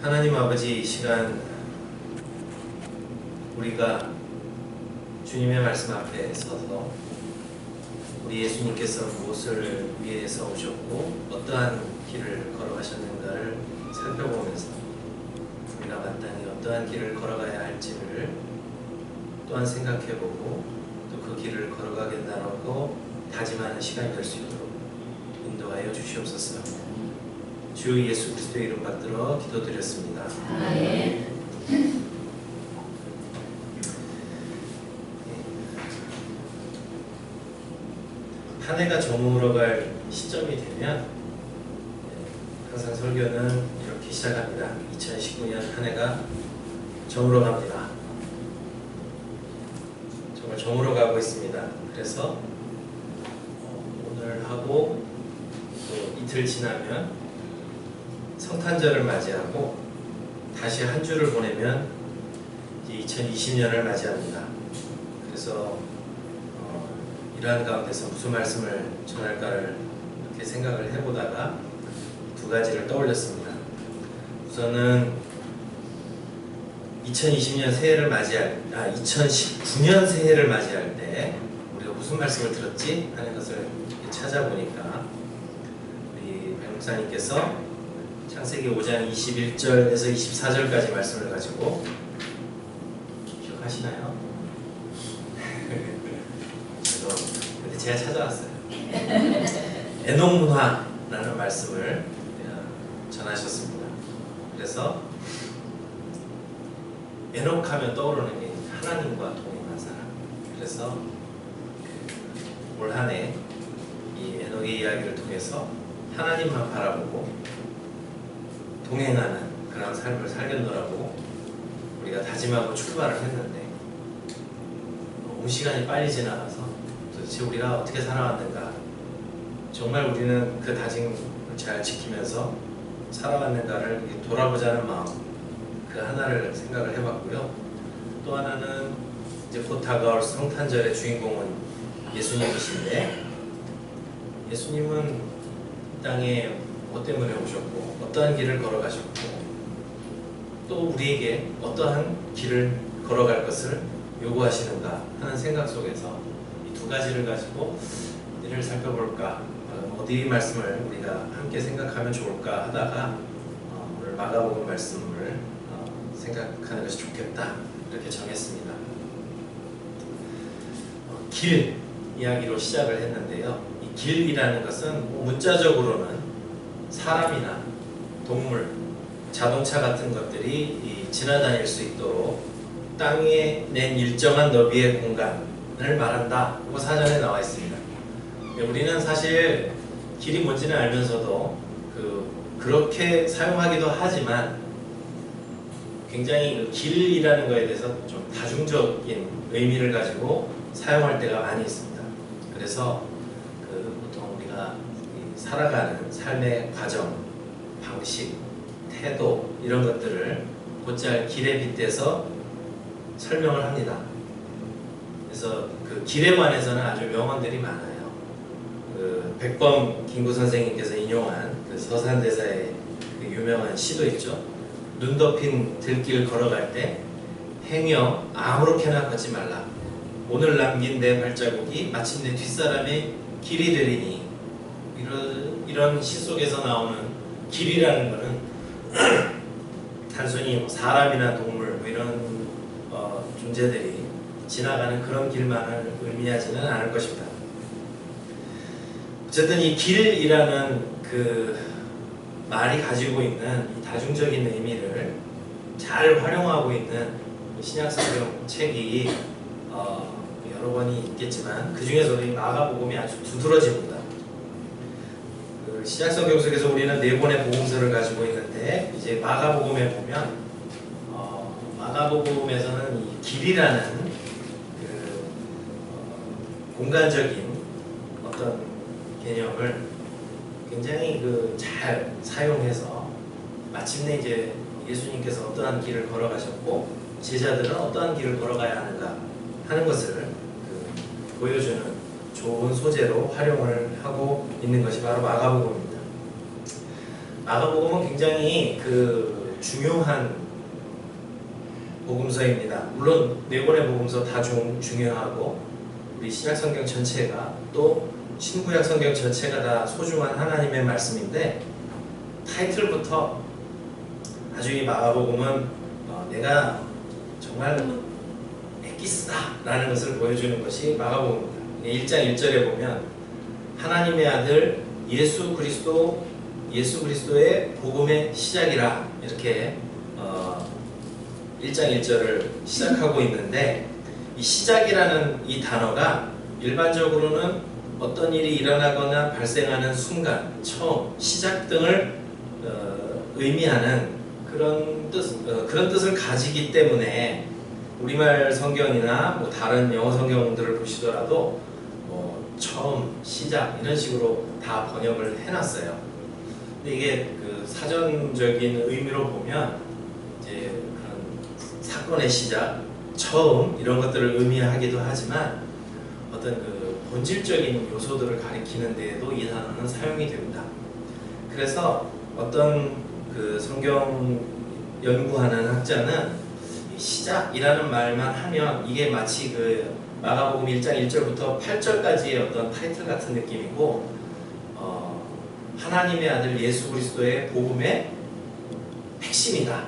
하나님 아버지, 이 시간 우리가 주님의 말씀 앞에 서서 우리 예수님께서 무엇을 위해서 오셨고 어떠한 길을 걸어가셨는가를 살펴보면서 우리가 마땅히 어떠한 길을 걸어가야 할지를 또한 생각해보고 또 그 길을 걸어가겠다고 다짐하는 시간이 될 수 있도록 인도하여 주시옵소서. 주 예수 그리스도의 이름 받들어 기도드렸습니다. 아멘. 한 해가 저물어갈 시점이 되면 항상 설교는 이렇게 시작합니다. 2019년 한 해가 저물어갑니다. 정말 저물어가고 있습니다. 그래서 오늘 하고 또 이틀 지나면 성탄절을 맞이하고 다시 한 주를 보내면 이제 2020년을 맞이합니다. 그래서 이러한 가운데서 무슨 말씀을 전할까를 이렇게 생각을 해보다가 두 가지를 떠올렸습니다. 우선은 2020년 새해를 맞이할 2019년 새해를 맞이할 때 우리가 무슨 말씀을 들었지 하는 것을 찾아보니까 우리 백 목사님께서 창세기 5장 21절에서 24절까지 말씀을 가지고 기억하시나요? 근데 제가 찾아왔어요. 에녹문화라는 말씀을 전하셨습니다. 그래서 에녹하면 떠오르는 게 하나님과 동행한 사람. 그래서 올 한 해 이 에녹의 이야기를 통해서 하나님만 바라보고 동행하는 그런 삶을 살겠노라고 우리가 다짐하고 출발을 했는데 너무 시간이 빨리 지나가서 도대체 우리가 어떻게 살아왔는가, 정말 우리는 그 다짐을 잘 지키면서 살아왔는가를 돌아보자는 마음, 그 하나를 생각을 해봤고요. 또 하나는 이제 곧 다가올 성탄절의 주인공은 예수님이신데, 예수님은 이 땅에 뭐 때문에 오셨고 어떠한 길을 걸어가셨고 또 우리에게 어떠한 길을 걸어갈 것을 요구하시는가 하는 생각 속에서 이 두 가지를 가지고 이를 살펴볼까, 어디 말씀을 우리가 함께 생각하면 좋을까 하다가 오늘 마가복음 말씀을 생각하는 것이 좋겠다 이렇게 정했습니다. 길 이야기로 시작을 했는데요. 이 길이라는 것은 문자적으로는 사람이나 동물, 자동차 같은 것들이 지나다닐 수 있도록 땅에 낸 일정한 너비의 공간을 말한다고 사전에 나와 있습니다. 우리는 사실 길이 뭔지는 알면서도 그렇게 사용하기도 하지만 굉장히 그 길이라는 것에 대해서 좀 다중적인 의미를 가지고 사용할 때가 많이 있습니다. 그래서 보통 우리가 살아가는 삶의 과정, 방식, 태도 이런 것들을 곧잘 길에 빗대서 설명을 합니다. 그래서 그 길에 관해서는 아주 명언들이 많아요. 백범 김구 선생님께서 인용한 그 서산대사의 그 유명한 시도 있죠. 눈 덮인 들길 걸어갈 때 행여 아무렇게나 걷지 말라. 오늘 남긴 내 발자국이 마침 내 뒷사람의 길이 되리니. 이런 시 속에서 나오는 길이라는 것은 단순히 사람이나 동물 뭐 이런 존재들이 지나가는 그런 길만을 의미하지는 않을 것입니다. 어쨌든 이 길이라는 그 말이 가지고 있는 이 다중적인 의미를 잘 활용하고 있는 신약성경 책이 여러 번이 있겠지만 그 중에서도 이 마가복음이 아주 두드러집니다. 신약성경 속에서 우리는 네 권의 복음서를 가지고 있는데 이제 마가복음에 보면 마가복음에서는 이 길이라는 공간적인 어떤 개념을 굉장히 잘 사용해서 마침내 이제 예수님께서 어떠한 길을 걸어가셨고 제자들은 어떠한 길을 걸어가야 하는가 하는 것을 보여주는 좋은 소재로 활용을 하고 있는 것이 바로 마가복음입니다. 마가복음은 굉장히 중요한 복음서입니다. 물론 네 권의 복음서 다 중요하고 우리 신약 성경 전체가 또 신구약 성경 전체가 다 소중한 하나님의 말씀인데 타이틀부터 아주 이 마가복음은 내가 정말 엑기스다라는 것을 보여주는 것이 마가복음입니다. 1장 1절에 보면 하나님의 아들 예수 그리스도의 복음의 시작이라 이렇게 1장 1절을 시작하고 있는데 이 시작이라는 이 단어가 일반적으로는 어떤 일이 일어나거나 발생하는 순간, 처음, 시작 등을 의미하는 그런 뜻을 가지기 때문에 우리말 성경이나 뭐 다른 영어 성경들을 보시더라도 처음, 시작 이런 식으로 다 번역을 해놨어요. 근데 이게 그 사전적인 의미로 보면 이제 그런 사건의 시작, 처음 이런 것들을 의미하기도 하지만 어떤 그 본질적인 요소들을 가리키는 데에도 이 단어는 사용이 됩니다. 그래서 어떤 그 성경 연구하는 학자는 시작이라는 말만 하면 이게 마치 그 마가복음 1장 1절부터 8절까지의 어떤 타이틀 같은 느낌이고 하나님의 아들 예수 그리스도의 복음의 핵심이다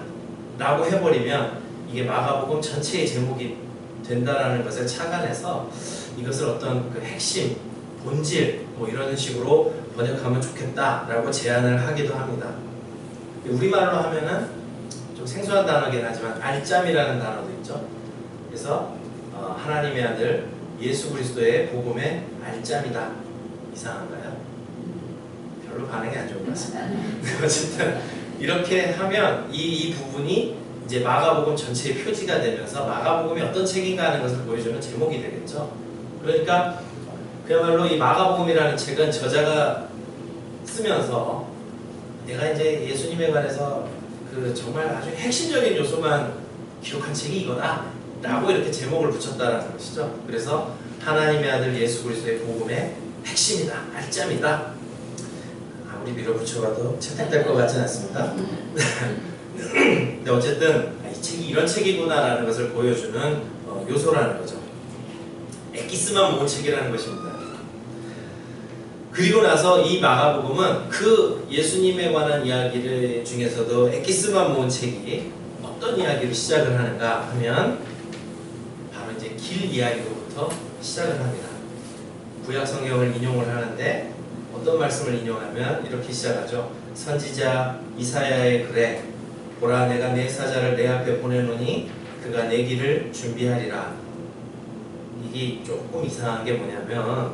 라고 해버리면 이게 마가복음 전체의 제목이 된다라는 것에 착안해서 이것을 어떤 그 핵심, 본질 뭐 이런 식으로 번역하면 좋겠다라고 제안을 하기도 합니다. 우리말로 하면은 좀 생소한 단어긴 하지만 알짬이라는 단어도 있죠. 그래서 하나님의 아들 예수 그리스도의 복음의 알짬이다. 이상한가요? 별로 반응이 안 좋은 것 같습니다. 어쨌든 이렇게 하면 이 부분이 이제 마가복음 전체의 표지가 되면서 마가복음이 어떤 책인가 하는 것을 보여주는 제목이 되겠죠. 그러니까 그야말로 이 마가복음이라는 책은 저자가 쓰면서 내가 이제 예수님에 관해서 그 정말 아주 핵심적인 요소만 기록한 책이 이거다 라고 이렇게 제목을 붙였다는 것이죠. 그래서 하나님의 아들 예수 그리스도의 복음의 핵심이다, 알짬이다. 아무리 밀어붙여봐도 채택될 것 같지는 않습니다. 근데 어쨌든 이 책이 이런 책이구나라는 것을 보여주는 요소라는 거죠. 엑기스만 모은 책이라는 것입니다. 그리고 나서 이 마가복음은 그 예수님에 관한 이야기를 중에서도 엑기스만 모은 책이 어떤 이야기로 시작을 하는가 하면 바로 이제 길 이야기로부터 시작을 합니다. 구약 성경을 인용을 하는데 어떤 말씀을 인용하면 이렇게 시작하죠. 선지자 이사야의 글에 보라 내가 내 사자를 내 앞에 보내노니 그가 내 길을 준비하리라. 이게 조금 이상한 게 뭐냐면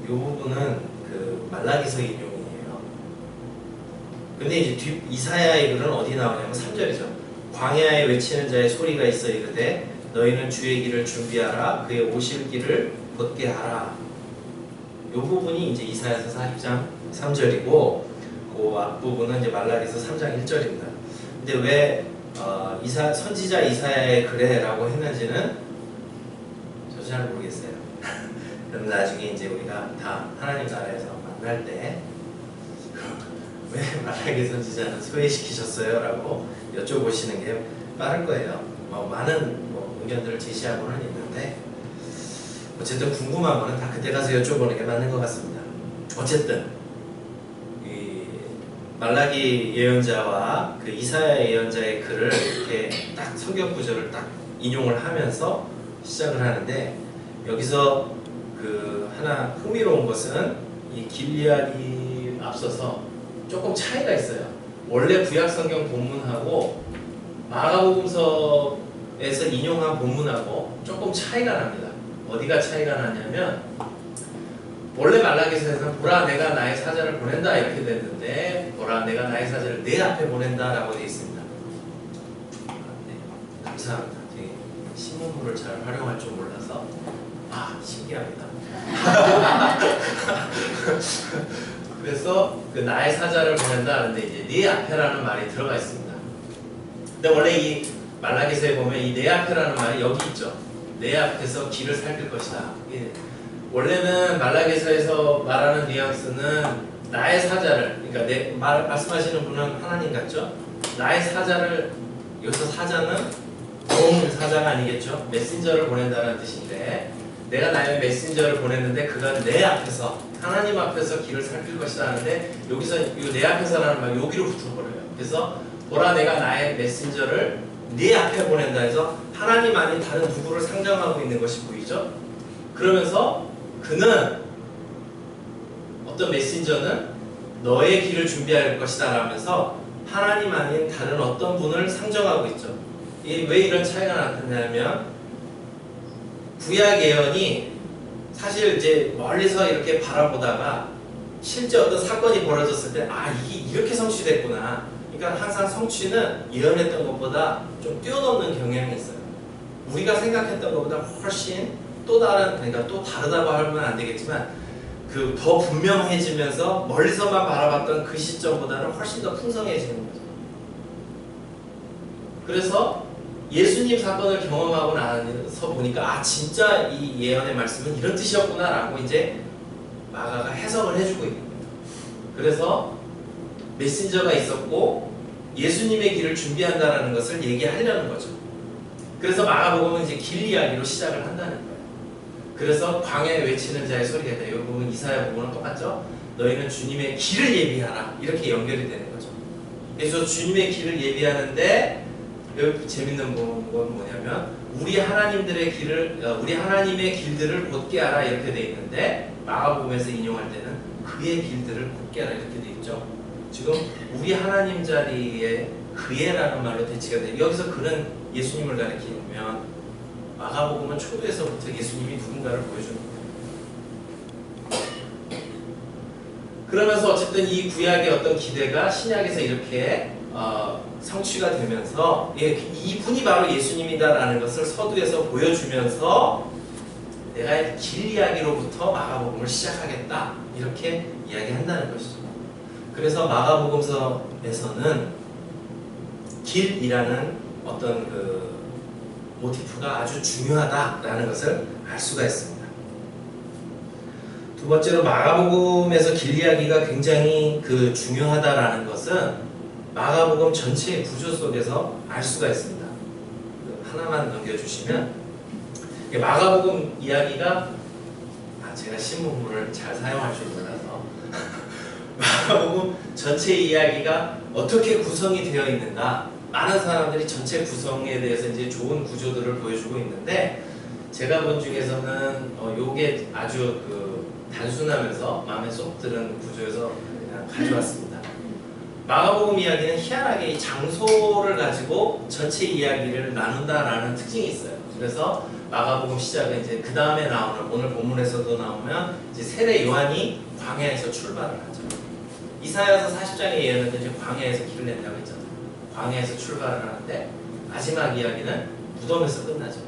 이 부분은 그 말라기서 인용이에요. 근데 이제 이사야의 글은 어디 나오냐면 3절이죠. 광야에 외치는 자의 소리가 있어 이르되 너희는 주의 길을 준비하라 그의 오실 길을 곧게 하라. 이 부분이 이제 이사야서 40장 3절이고 그 앞부분은 이제 말라기서 3장 1절입니다. 근데 왜 선지자 이사야의 글에라고 했는지는 저도 잘 모르겠어요. 그럼 나중에 이제 우리가 다 하나님 나라에서 만날 때 왜 말라기 선지자는 소외시키셨어요? 라고 여쭤보시는 게 빠를 거예요. 많은 의견들을 제시하고는 있는데 어쨌든 궁금한 거는 다 그때 가서 여쭤보는 게 맞는 것 같습니다. 어쨌든 이 말라기 예언자와 그 이사야 예언자의 글을 이렇게 딱 성경 구절을 딱 인용을 하면서 시작을 하는데 여기서 그 하나 흥미로운 것은 이 길 이야기 앞서서 조금 차이가 있어요. 원래 구약 성경 본문하고 마가복음서에서 인용한 본문하고 조금 차이가 납니다. 어디가 차이가 나냐면 원래 말라기서에서는 보라 내가 나의 사자를 보낸다 이렇게 됐는데 보라 내가 나의 사자를 내 앞에 보낸다 라고 되어 있습니다. 네, 감사합니다. 되게 신문물을 잘 활용할 줄 몰라서 신기합니다. 그래서 그 나의 사자를 보낸다 하는데 이제 네 앞에라는 말이 들어가 있습니다. 근데 원래 이 말라기서에 보면 이 내 앞에라는 말이 여기 있죠. 내 앞에서 길을 살필 것이다. 원래는 말라기서에서 말하는 뉘앙스는 나의 사자를, 그러니까 말씀하시는 분은 하나님 같죠? 나의 사자를, 여기서 사자는 공 사자가 아니겠죠? 메신저를 보낸다는 뜻인데, 내가 나의 메신저를 보냈는데 그가 내 앞에서, 하나님 앞에서 길을 살필 것이다 하는데, 여기서 이 내 앞에서라는 말 여기로 붙어버려요. 그래서 보라, 내가 나의 메신저를 네 앞에 보낸다 해서 하나님 아닌 다른 누구를 상정하고 있는 것이 보이죠? 그러면서 그는, 어떤 메신저는 너의 길을 준비할 것이다 라면서 하나님 아닌 다른 어떤 분을 상정하고 있죠. 왜 이런 차이가 나타나냐면, 구약 예언이 사실 이제 멀리서 이렇게 바라보다가 실제 어떤 사건이 벌어졌을 때, 아, 이게 이렇게 성취됐구나. 그러니까 항상 성취는 예언했던 것보다 좀 뛰어넘는 경향이 있어요. 우리가 생각했던 것보다 훨씬 또 다른, 그러니까 또 다르다고 하면 안 되겠지만, 그 더 분명해지면서 멀리서만 바라봤던 그 시점보다는 훨씬 더 풍성해지는 거죠. 그래서 예수님 사건을 경험하고 나서 보니까, 아, 진짜 이 예언의 말씀은 이런 뜻이었구나 라고 이제 마가가 해석을 해주고 있는 거예요. 그래서 메신저가 있었고 예수님의 길을 준비한다라는 것을 얘기하려는 거죠. 그래서 마가복음은 이제 길 이야기로 시작을 한다는 거예요. 그래서 광야에 외치는 자의 소리가 있다. 이 부분 이사야 부분은 똑같죠. 너희는 주님의 길을 예비하라. 이렇게 연결이 되는 거죠. 그래서 주님의 길을 예비하는데, 여기 재밌는 건 뭐냐면, 우리 하나님의 길들을 곧게 하라 이렇게 돼 있는데, 마가복음에서 인용할 때는 그의 길들을 곧게 하라 이렇게 돼 있죠. 지금 우리 하나님 자리에 그의라는 말로 대치가 돼요. 여기서 그는 예수님을 가리키면, 마가복음은 초두에서부터 예수님이 누군가를 보여주는 거예요. 그러면서 어쨌든 이 구약의 어떤 기대가 신약에서 이렇게 성취가 되면서, 이분이 바로 예수님이다라는 것을 서두에서 보여주면서, 내가 길 이야기로부터 마가복음을 시작하겠다 이렇게 이야기한다는 것이죠. 그래서 마가복음서에서는 길이라는 어떤 그 모티프가 아주 중요하다라는 것을 알 수가 있습니다. 두 번째로, 마가복음에서 길 이야기가 굉장히 그 중요하다라는 것은 마가복음 전체의 구조 속에서 알 수가 있습니다. 하나만 넘겨주시면, 마가복음 이야기가, 제가 신문물을 잘 사용할 줄 몰라서 마가복음 전체 이야기가 어떻게 구성이 되어 있는가, 많은 사람들이 전체 구성에 대해서 이제 좋은 구조들을 보여주고 있는데, 제가 본 중에서는 요게 아주 그 단순하면서 마음에 쏙 드는 구조여서 그냥 가져왔습니다. 마가복음 이야기는 희한하게 이 장소를 가지고 전체 이야기를 나눈다라는 특징이 있어요. 그래서 마가복음 시작은 이제 그 다음에 나오는, 오늘 본문에서도 나오면 이제 세례 요한이 광야에서 출발을 하죠. 이사야서 40장의 예언은 이제 광야에서 길을 낸다고 했잖아요. 광야에서 출발을 하는데, 마지막 이야기는 무덤에서 끝나죠.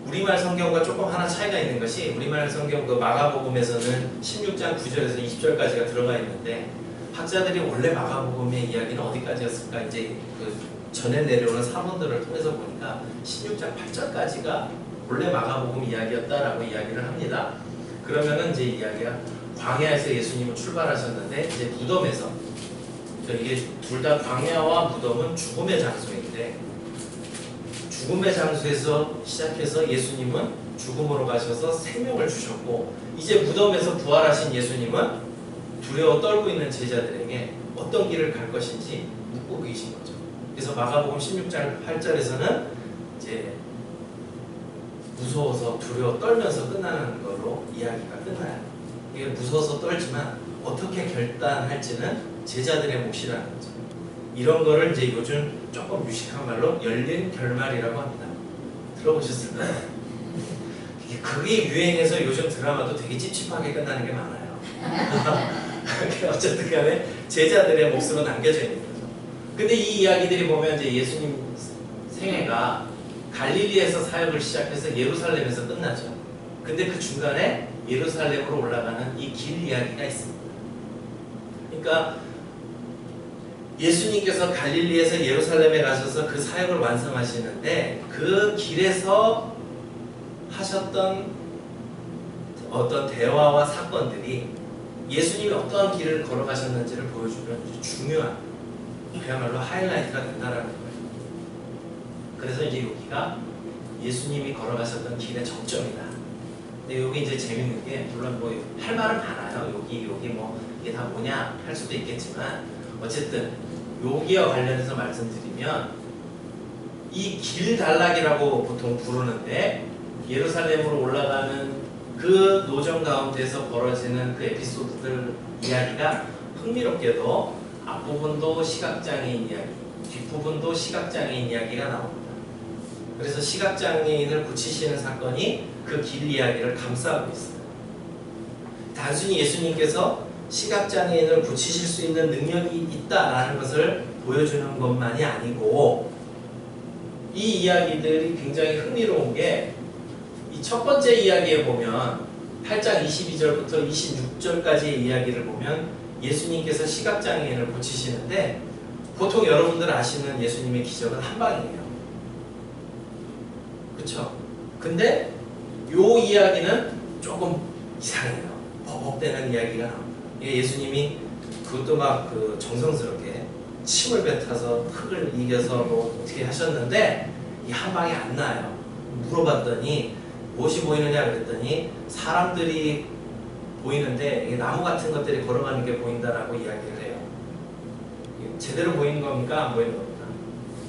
우리말 성경과 조금 하나 차이가 있는 것이, 우리말 성경 그 마가복음에서는 16장 9절에서 20절까지가 들어가 있는데, 학자들이 원래 마가복음의 이야기는 어디까지였을까 이제 그 전에 내려오는 사본들을 통해서 보니까 16장 8절까지가 원래 마가복음 이야기였다라고 이야기를 합니다. 그러면은 이제 이야기가 광야에서 예수님은 출발하셨는데, 이제 무덤에서, 이게 둘 다 광야와 무덤은 죽음의 장소인데, 죽음의 장소에서 시작해서 예수님은 죽음으로 가셔서 생명을 주셨고, 이제 무덤에서 부활하신 예수님은 두려워 떨고 있는 제자들에게 어떤 길을 갈 것인지 묻고 계신 거죠. 그래서 마가복음 16장 8절에서는 이제 무서워서 두려워 떨면서 끝나는 걸로 이야기가 끝나요. 이게 무서워서 떨지만 어떻게 결단할지는 제자들의 몫이라는 거죠. 이런 거를 이제 요즘 조금 유식한 말로 열린 결말이라고 합니다. 들어보셨을까요? 그게 유행해서 요즘 드라마도 되게 찝찝하게 끝나는 게 많아요. 어쨌든 간에 제자들의 몫으로 남겨져 있는 거죠. 근데 이 이야기들이 보면 이제 예수님 생애가 갈릴리에서 사역을 시작해서 예루살렘에서 끝나죠. 근데 그 중간에 예루살렘으로 올라가는 이 길 이야기가 있습니다. 그러니까 예수님께서 갈릴리에서 예루살렘에 가셔서 그 사역을 완성하시는데, 그 길에서 하셨던 어떤 대화와 사건들이 예수님이 어떠한 길을 걸어가셨는지를 보여주는 중요한 그야말로 하이라이트가 된다라는 거예요. 그래서 이제 여기가 예수님이 걸어가셨던 길의 정점이다. 근데 여기 이제 재밌는 게, 물론 뭐 할 말은 많아요. 여기 뭐 이게 다 뭐냐 할 수도 있겠지만, 어쨌든 여기와 관련해서 말씀드리면, 이 길단락이라고 보통 부르는데, 예루살렘으로 올라가는 그 노정 가운데서 벌어지는 그 에피소드들 이야기가 흥미롭게도 앞부분도 시각장애인 이야기, 뒷부분도 시각장애인 이야기가 나옵니다. 그래서 시각장애인을 고치시는 사건이 그 길 이야기를 감싸고 있어요. 단순히 예수님께서 시각장애인을 고치실 수 있는 능력이 있다라는 것을 보여주는 것만이 아니고, 이 이야기들이 굉장히 흥미로운 게, 이 첫 번째 이야기에 보면 8장 22절부터 26절까지의 이야기를 보면 예수님께서 시각장애인을 고치시는데, 보통 여러분들 아시는 예수님의 기적은 한 방이에요. 그쵸? 근데 요 이야기는 조금 이상해요. 버벅대는 이야기가 나옵니다. 예수님이 그것도 막 그 정성스럽게 침을 뱉어서 흙을 이겨서 뭐 어떻게 하셨는데, 이 한 방이 안 나요. 물어봤더니 무엇이 보이느냐 그랬더니 사람들이 보이는데 나무 같은 것들이 걸어가는 게 보인다라고 이야기를 해요. 제대로 보이는 겁니까? 안 보이는 겁니까?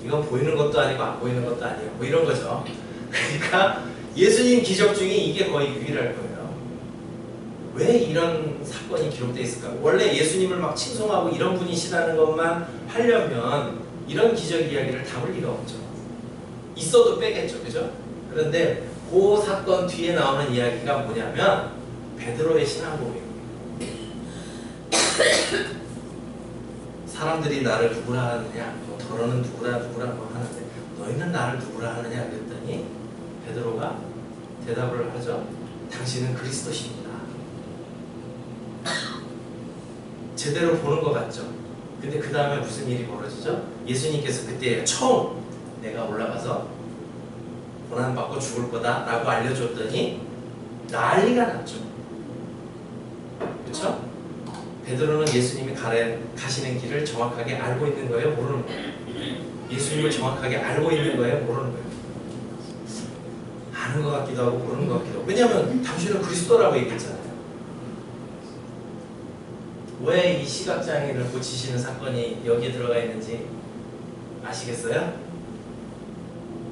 이건 보이는 것도 아니고 안 보이는 것도 아니에요. 뭐 이런 거죠. 그러니까 예수님 기적 중에 이게 거의 유일할 거예요. 왜 이런 사건이 기록되어 있을까? 원래 예수님을 막 칭송하고 이런 분이시라는 것만 하려면 이런 기적 이야기를 담을 리가 없죠. 있어도 빼겠죠. 그죠? 그런데 그 사건 뒤에 나오는 이야기가 뭐냐면 베드로의 신앙고백입니다. 사람들이 나를 누구라 하느냐, 뭐 더러는 누구라 뭐 하는데 너희는 나를 누구라 하느냐 그랬더니 베드로가 대답을 하죠. 당신은 그리스도십니다. 제대로 보는 것 같죠. 근데 그 다음에 무슨 일이 벌어지죠? 예수님께서 그때 처음 내가 올라가서 고난받고 죽을 거다 라고 알려줬더니 난리가 났죠. 그렇죠? 베드로는 예수님이 가시는 길을 정확하게 알고 있는 거예요? 모르는 거예요? 예수님을 정확하게 알고 있는 거예요? 모르는 거예요? 아는 것 같기도 하고 모르는 것 같기도 하고. 왜냐하면 당신은 그리스도라고 얘기했잖아요. 왜 이 시각장애인을 고치시는 사건이 여기에 들어가 있는지 아시겠어요?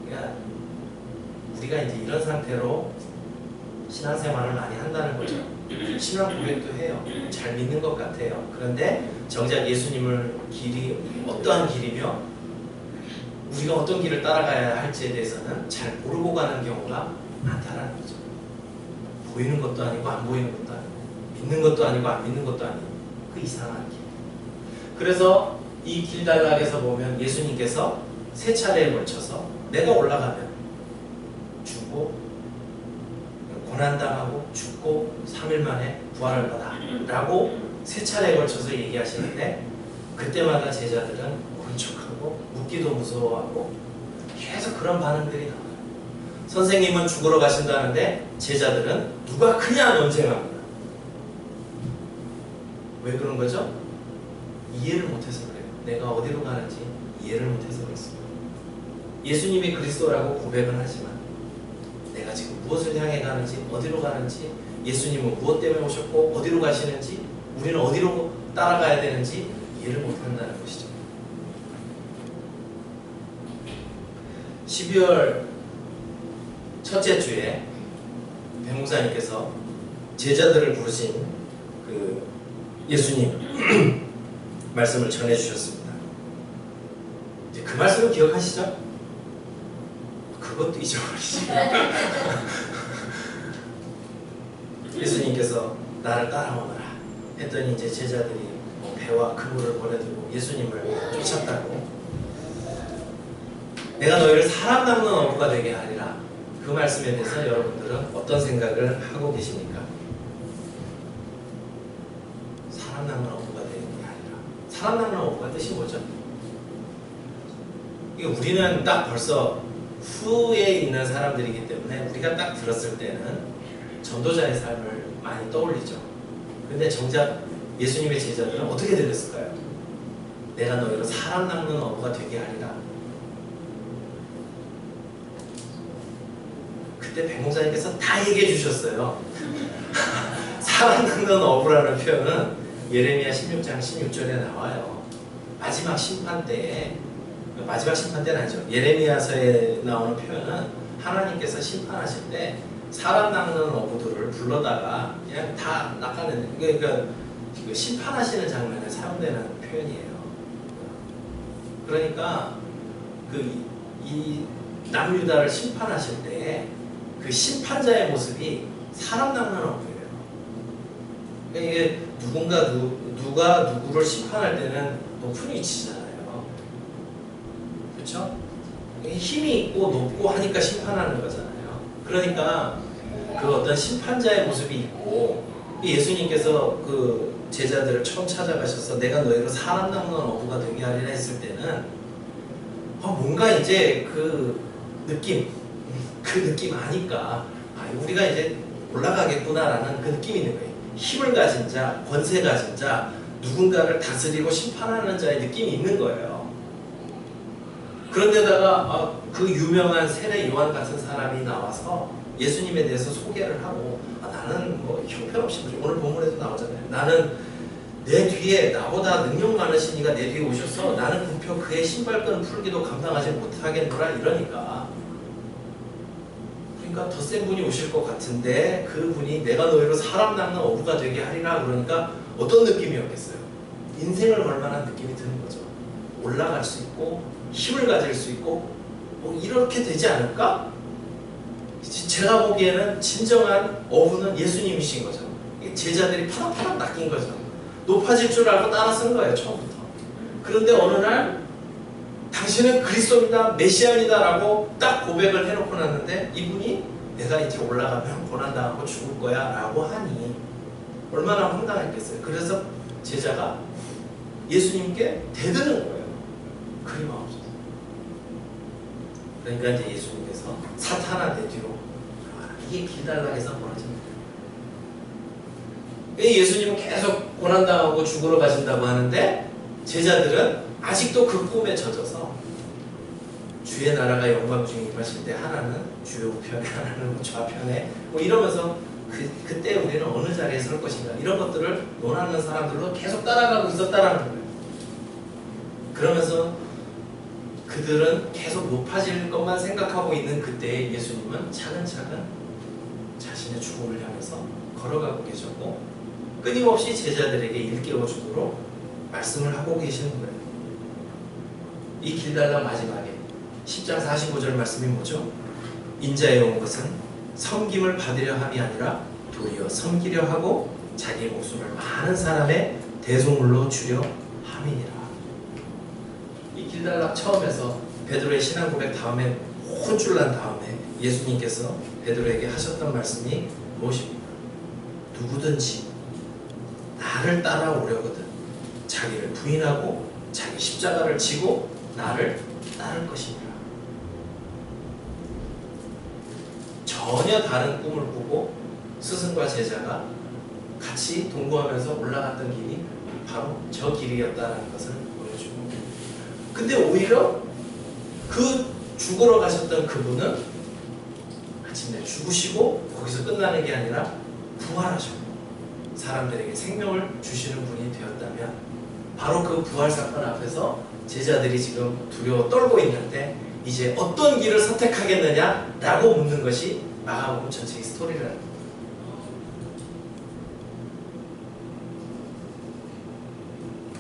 그러니까 우리가 이제 이런 상태로 신앙생활을 많이 한다는 거죠. 신앙 고백도 해요. 잘 믿는 것 같아요. 그런데 정작 예수님을 길이 어떠한 길이며 우리가 어떤 길을 따라가야 할지에 대해서는 잘 모르고 가는 경우가 많다는 거죠. 보이는 것도 아니고 안 보이는 것도 아니고 믿는 것도 아니고 안 믿는 것도 아니고 그 이상한 길. 그래서 이 길단락에서 보면 예수님께서 세 차례에 걸쳐서 내가 올라가면 죽고 고난당하고 죽고 3일 만에 부활을 받아 라고 세 차례에 걸쳐서 얘기하시는데, 그때마다 제자들은 모른 척하고 묻기도 무서워하고 계속 그런 반응들이 나와요. 선생님은 죽으러 가신다는데 제자들은 누가 크냐 논쟁합니다. 왜 그런 거죠? 이해를 못해서 그래요. 내가 어디로 가는지 이해를 못해서 그렇습니다. 예수님이 그리스도라고 고백은 하지만 내가 지금 무엇을 향해 가는지, 어디로 가는지, 예수님은 무엇 때문에 오셨고 어디로 가시는지, 우리는 어디로 따라가야 되는지 이해를 못한다는 것이죠. 12월 첫째 주에 백목사님께서 제자들을 부르신 그 예수님 말씀을 전해주셨습니다. 이제 그 말씀을 기억하시죠? 그것도 잊어버리시고 예수님께서 나를 따라오너라 했더니 이제 제자들이 배와 그물을 보내들고 예수님을 쫓았다고. 내가 너희를 사람 낚는 어부가 되게 하리라. 그 말씀에 대해서 여러분들은 어떤 생각을 하고 계십니까? 사람 낚는 어부가 되게 하리라. 사람 낚는 어부가 뜻이 뭐죠? 이게 우리는 딱 벌써 후에 있는 사람들이기 때문에 우리가 딱 들었을 때는 전도자의 삶을 많이 떠올리죠. 근데 정작 예수님의 제자들은 어떻게 들렸을까요? 내가 너희로 사람 낚는 어부가 되게 하리라. 그때 백 목사님께서 다 얘기해 주셨어요. 사람 낚는 어부라는 표현은 예레미야 16장 16절에 나와요. 마지막 심판 때에, 마지막 심판 때는 아니죠. 예레미야서에 나오는 표현은 하나님께서 심판하실 때 사람 낚는 어부들을 불러다가 그냥 다 낚아내는, 그러니까 심판하시는 장면에 사용되는 표현이에요. 그러니까 이 남유다를 심판하실 때 그 심판자의 모습이 사람 낚는 어부예요. 그러니까 이게 누가 누구를 심판할 때는 높은 위치잖아요. 그렇죠? 힘이 있고 높고 하니까 심판하는 거잖아요. 그러니까 그 어떤 심판자의 모습이 있고, 예수님께서 그 제자들을 처음 찾아가셔서 내가 너희로 사람 낚는 어부가 되게 하리라 했을 때는 뭔가 이제 그 느낌 아니까 우리가 이제 올라가겠구나라는 그 느낌이 있는 거예요. 힘을 가진 자, 권세 가진 자, 누군가를 다스리고 심판하는 자의 느낌이 있는 거예요. 그런데다가 그 유명한 세례 요한 같은 사람이 나와서 예수님에 대해서 소개를 하고, 나는 뭐 형편없이, 오늘 본문에도 나오잖아요. 나는 내 뒤에 나보다 능력 많으신 이가 내 뒤에 오셔서 나는 부표 그의 신발끈 풀기도 감당하지 못하겠노라 이러니까, 그러니까 더 센 분이 오실 것 같은데 그분이 내가 너희로 사람 낚는 어부가 되게 하리라 그러니까 어떤 느낌이었겠어요? 인생을 걸 만한 느낌이 드는 거죠. 올라갈 수 있고 힘을 가질 수 있고 이렇게 되지 않을까? 제가 보기에는 진정한 어부는 예수님이신 거죠. 제자들이 파닥파닥 낚인 거죠. 높아질 줄 알고 따라 쓴 거예요, 처음부터. 그런데 어느 날 당신은 그리스도입니다, 메시아입니다 라고 딱 고백을 해놓고 났는데, 이분이 내가 이제 올라가면 고난당하고 죽을 거야 라고 하니 얼마나 황당했겠어요. 그래서 제자가 예수님께 대드는 거예요. 그림하옵소서. 그러니까 이제 예수님께서 사탄아 내 뒤로, 이게 길달락에서 벌어집니다. 예수님은 계속 고난당하고 죽으러 가신다고 하는데 제자들은 아직도 그 꿈에 젖어서 주의 나라가 영광 중에 임하실 때 하나는 주의 우편에 하나는 좌편에 이러면서 그때 우리는 어느 자리에 설 것인가 이런 것들을 논하는 사람들로 계속 따라가고 있었다라는 거예요. 그러면서 그들은 계속 높아질 것만 생각하고 있는 그때에 예수님은 차근차근 자신의 죽음을 향해서 걸어가고 계셨고, 끊임없이 제자들에게 일깨워 주도록 말씀을 하고 계시는 거예요. 이 길달라 마지막에 10장 45절 말씀이 뭐죠? 인자에 온 것은 섬김을 받으려 함이 아니라 도리어 섬기려 하고 자기 목숨을 많은 사람의 대속물로 주려 함이니라. 이 길달라 처음에서 베드로의 신앙 고백 다음에 혼쭐 난 다음에 예수님께서 베드로에게 하셨던 말씀이 무엇입니까? 누구든지 나를 따라오려거든 자기를 부인하고 자기 십자가를 지고 나를 따를 것이니라. 전혀 다른 꿈을 꾸고 스승과 제자가 같이 동거하면서 올라갔던 길이 바로 저 길이었다는 것을 보여주고, 근데 오히려 그 죽으러 가셨던 그분은 마침내 죽으시고 거기서 끝나는 게 아니라 부활하셨고 사람들에게 생명을 주시는 분이 되었다면, 바로 그 부활 사건 앞에서 제자들이 지금 두려워 떨고 있는데 이제 어떤 길을 선택하겠느냐라고 묻는 것이 마가복음 전체의 스토리라는 거예요.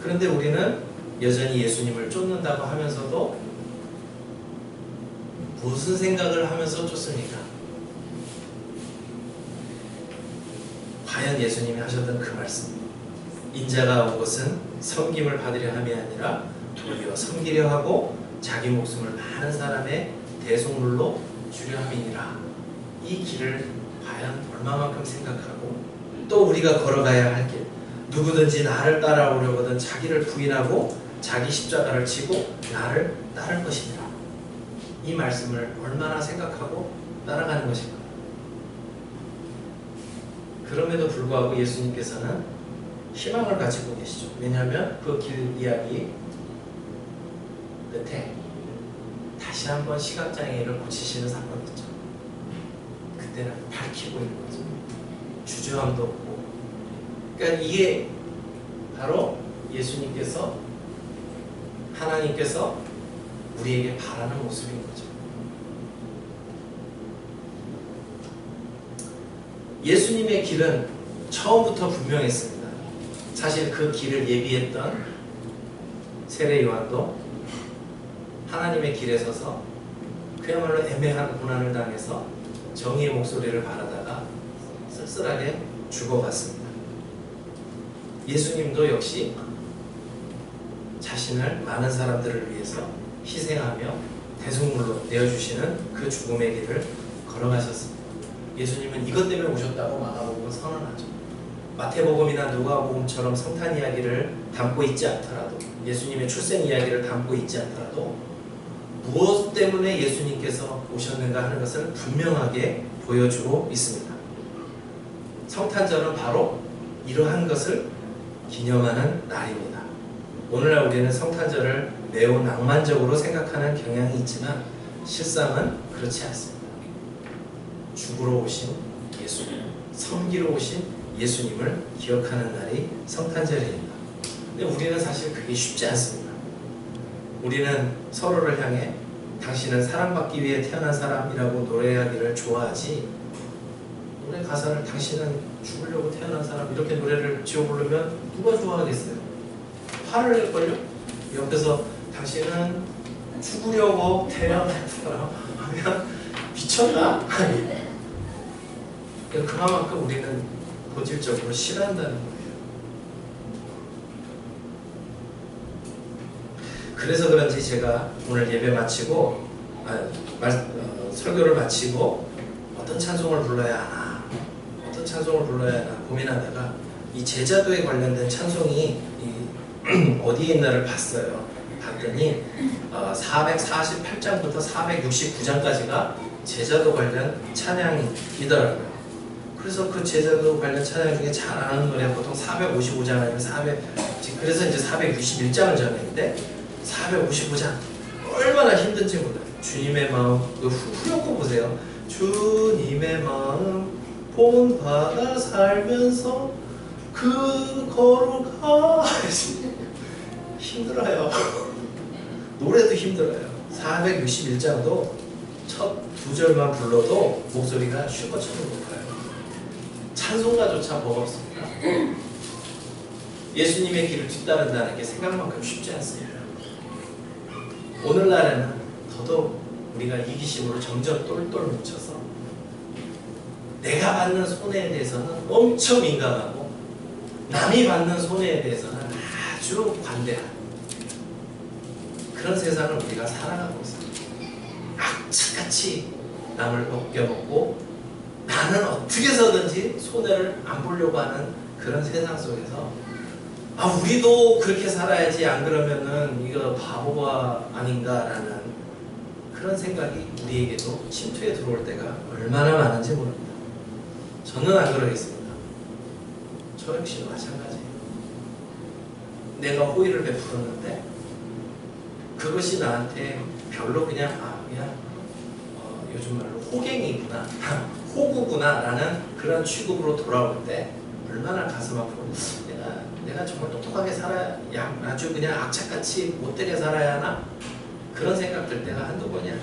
그런데 우리는 여전히 예수님을 쫓는다고 하면서도 무슨 생각을 하면서 쫓습니까? 과연 예수님이 하셨던 그 말씀, 인자가 온 것은 섬김을 받으려 함이 아니라 도리어 섬기려 하고 자기 목숨을 많은 사람의 대속물로 주려 함이니라. 이 길을 과연 얼마만큼 생각하고 또 우리가 걸어가야 할 길, 누구든지 나를 따라오려거든 자기를 부인하고 자기 십자가를 지고 나를 따를 것이니라. 이 말씀을 얼마나 생각하고 따라가는 것인가. 그럼에도 불구하고 예수님께서는 희망을 가지고 계시죠. 왜냐하면 그 길 이야기 끝에 다시 한번 시각장애인을 고치시는 사건이 있죠. 그때는 밝히고 있는 거죠. 주저함도 없고. 그러니까 이게 바로 예수님께서, 하나님께서 우리에게 바라는 모습인 거죠. 예수님의 길은 처음부터 분명했습니다. 사실 그 길을 예비했던 세례 요한도 하나님의 길에 서서 그야말로 애매한 고난을 당해서 정의의 목소리를 바라다가 쓸쓸하게 죽어갔습니다. 예수님도 역시 자신을 많은 사람들을 위해서 희생하며 대속물로 내어주시는 그 죽음의 길을 걸어가셨습니다. 예수님은 이것 때문에 오셨다고 마가복음은 선언하죠. 마태복음이나 누가복음처럼 성탄 이야기를 담고 있지 않더라도, 예수님의 출생 이야기를 담고 있지 않더라도 무엇 때문에 예수님께서 오셨는가 하는 것을 분명하게 보여주고 있습니다. 성탄절은 바로 이러한 것을 기념하는 날입니다. 오늘날 우리는 성탄절을 매우 낭만적으로 생각하는 경향이 있지만 실상은 그렇지 않습니다. 죽으러 오신 예수님, 섬기러 오신 예수님을 기억하는 날이 성탄절입니다. 근데 우리는 사실 그게 쉽지 않습니다. 우리는 서로를 향해 당신은 사랑받기 위해 태어난 사람이라고 노래하기를 좋아하지, 노래 가사를 당신은 죽으려고 태어난 사람 이렇게 노래를 지어 부르면 누가 좋아하겠어요? 화를 낼걸요? 옆에서 당신은 죽으려고 태어난 사람 하면 미쳤나? 그만큼 우리는 본질적으로 싫어한다는 거예요. 그래서 그런지 제가 오늘 예배 마치고 설교를 마치고 어떤 찬송을 불러야 하나, 어떤 찬송을 불러야 하나 고민하다가 이 제자도에 관련된 찬송이 어디에 있나를 봤어요. 봤더니 448장부터 469장까지가 제자도 관련 찬양이더라고요. 그래서 그 제자도 관련 찬양 중에 잘 아는 노래 보통 455장 아니면 그래서 이제 461장을 전했는데 455장 얼마나 힘든지 몰라요. 주님의 마음, 후렴구 보세요. 주님의 마음 본받아 살면서 그 거룩하 힘들어요. 노래도 힘들어요. 461장도 첫 두 절만 불러도 목소리가 슈퍼처럼 높아요. 찬송가조차 버겁습니다. 예수님의 길을 뒤따른다는 게 생각만큼 쉽지 않습니다. 오늘날에는 더더욱 우리가 이기심으로 점점 똘똘 뭉쳐서 내가 받는 손해에 대해서는 엄청 민감하고 남이 받는 손해에 대해서는 아주 관대한 그런 세상을 우리가 살아가고 있습니다. 악착같이 남을 벗겨먹고 나는 어떻게 해서든지 손해를 안 보려고 하는 그런 세상 속에서 우리도 그렇게 살아야지, 안 그러면은 이거 바보가 아닌가라는 그런 생각이 우리에게도 침투해 들어올 때가 얼마나 많은지 모릅니다. 저는 안 그러겠습니다. 저 역시도 마찬가지예요. 내가 호의를 베풀었는데 그것이 나한테 별로 그냥 요즘 말로 호갱이구나, 호구구나 라는 그런 취급으로 돌아올 때 얼마나 가슴 아프고 내가 정말 똑똑하게 살아야, 아주 그냥 악착같이 못되게 살아야 하나? 그런 생각 들 때가 한두 번이야.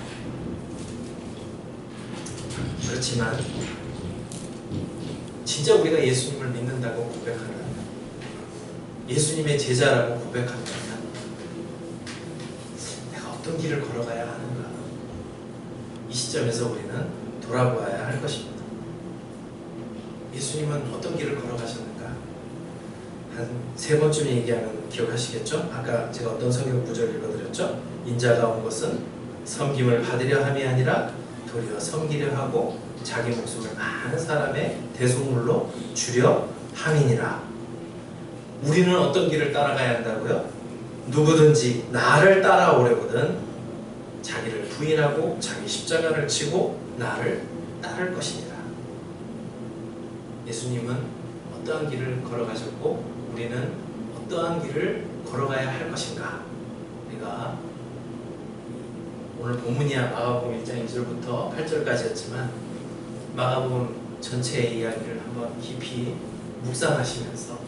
그렇지만 진짜 우리가 예수님을 믿는다고 고백한다면, 예수님의 제자라고 고백한다면 내가 어떤 길을 걸어가야 하는가? 이 시점에서 우리는 돌아보아야 할 것입니다. 예수님은 어떤 길을 걸어가셨는가? 한 세 번쯤 얘기하면 기억하시겠죠? 아까 제가 어떤 성경 구절 읽어드렸죠? 인자가 온 것은 섬김을 받으려 함이 아니라 도리어 섬기려 하고 자기 목숨을 많은 사람의 대속물로 주려 함이니라. 우리는 어떤 길을 따라가야 한다고요? 누구든지 나를 따라오려거든 자기를 부인하고 자기 십자가를 지고 나를 따를 것이니라. 예수님은 어떠한 길을 걸어가셨고 우리는 어떠한 길을 걸어가야 할 것인가? 우리가 오늘 본문이야 마가복음 1장 1절부터 8절까지였지만 마가복음 전체의 이야기를 한번 깊이 묵상하시면서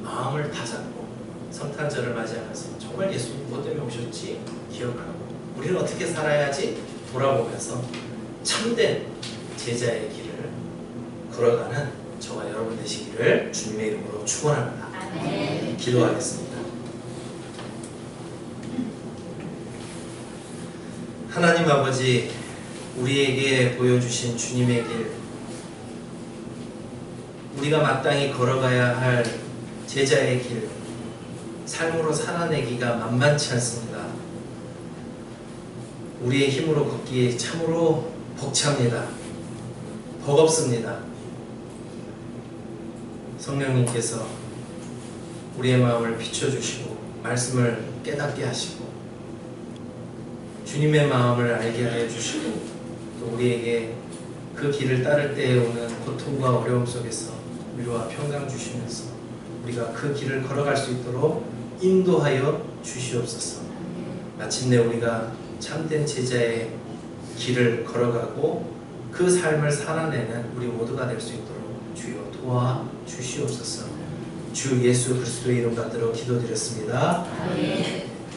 마음을 다잡고 성탄절을 맞이하면서 정말 예수님 무엇 때문에 오셨지 기억하고 우리는 어떻게 살아야지 돌아보면서 참된 제자의 길을 걸어가는 저와 여러분 되시기를 주님의 이름으로 축원합니다. 아멘. 기도하겠습니다. 하나님 아버지, 우리에게 보여주신 주님의 길, 우리가 마땅히 걸어가야 할 제자의 길, 삶으로 살아내기가 만만치 않습니다. 우리의 힘으로 걷기 참으로 벅찹니다. 버겁습니다. 성령님께서 우리의 마음을 비춰주시고 말씀을 깨닫게 하시고 주님의 마음을 알게 하여 주시고 또 우리에게 그 길을 따를 때에 오는 고통과 어려움 속에서 위로와 평강 주시면서 우리가 그 길을 걸어갈 수 있도록 인도하여 주시옵소서. 마침내 우리가 참된 제자의 길을 걸어가고 그 삶을 살아내는 우리 모두가 될 수 있도록 주여 도와 주시옵소서. 주 예수 그리스도의 이름 받들어 기도드렸습니다. 아멘.